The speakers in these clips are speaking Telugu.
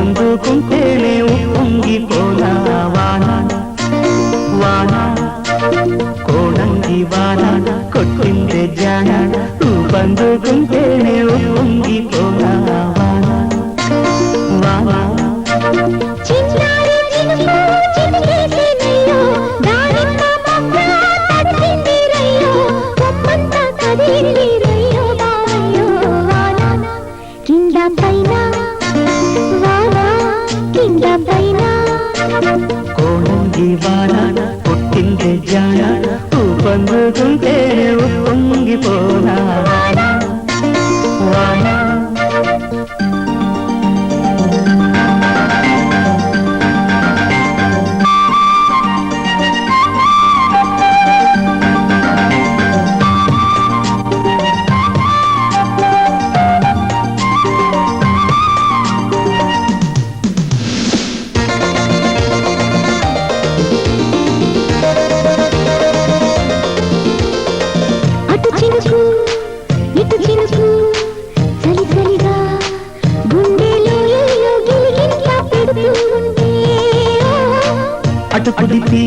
ఊపందుకుంటేనే ఉప్పొంగిపోనా వాన వాన కోడంగి వాన కొట్టిందే జాన ఊపందుకుంటేనే ఉప్పొంగిపోనా వాన వాన కోడంగి వాన కొట్టిందే జాన ఊపందుకుంటేనే ఉప్పొంగిపోనా వాన వాన అటు కుదిపి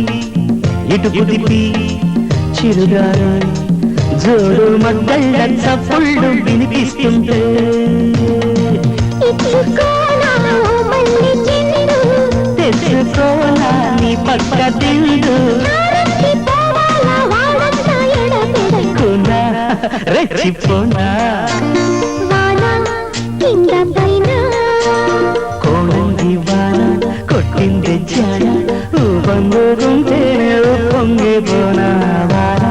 ఇటు కుదిపి చిరుగారు జోడు మద్దళ్ళ చప్పుళ్ళు వినిపిస్తుంటే తెచ్చుకోనా నీ పక్క దిండు రెచ్చిపోనా కోడంగి వాన కొట్టిందే జాన ఊపందుకుంటేనే ఉప్పొంగిపోనా వాన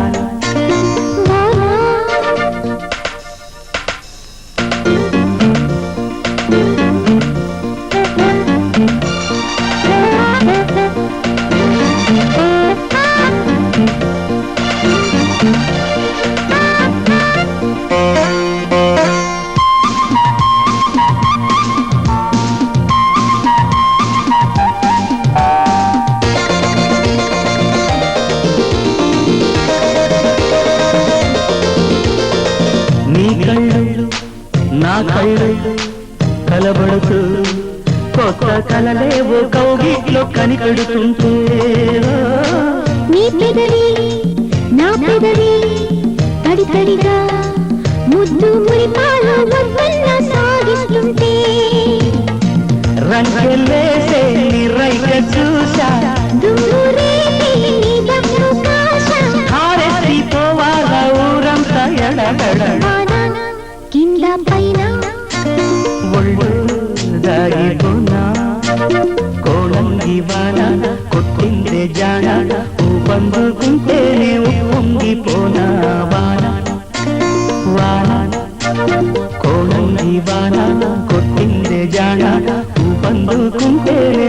నీ కళ్ళు నా కళ్ళు కలబడుతూ కొత్త కలలేవో కౌగిట్లో కనిపెడుతుంటే నీ పెదవి నా పెదవి తడి తడిగా ముద్దు మురిపాలు వద్దన్న సాగిస్తుంటే రంకెలేసే నీ రైక చూసా హారెత్తి పోవాల ఊరంతా ఎడబెడ కింద పైన ఒళ్ళు దాగిపోనా కోడంగి వాన కొట్టిందే జాన ఊపందుకుంటేనే ఉప్పొంగిపోనా వాన వాన కోడంగి వాన కొట్టిందే జాన ఊపందుకుంటేనే